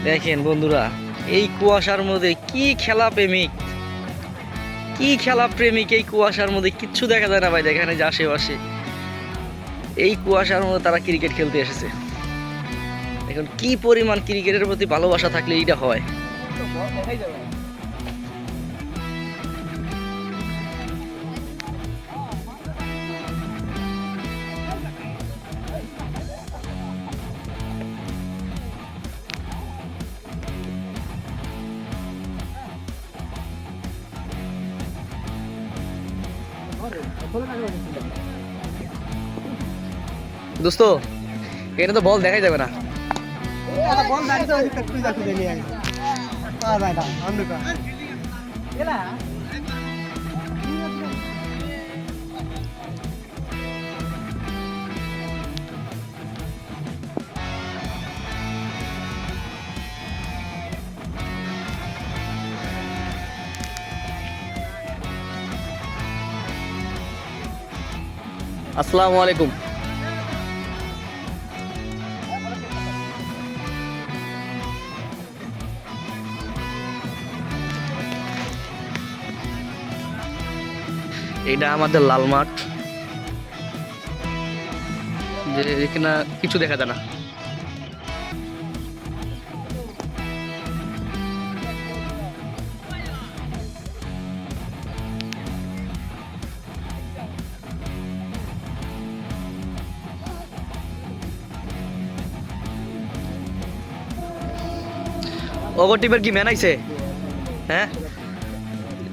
দেখেন বন্ধুরা, এই কুয়াশার মধ্যে কি খেলা প্রেমিক, কি খেলা প্রেমিক। এই কুয়াশার মধ্যে কিচ্ছু দেখা যায় না ভাই। এখানে যে আশেপাশে এই কুয়াশার মধ্যে তারা ক্রিকেট খেলতে এসেছে। এখন কি পরিমাণ ক্রিকেটের প্রতি ভালোবাসা থাকলে এইটা হয়। দোস্ত, এখানে তো বল দেখাই যাবে না। আসসালামু আলাইকুম। এটা আমাদের লাল মাঠ, যে এখানে কিছু দেখা যায় না। ওভার টিমের কি ম্যান আইছে? হ্যাঁ।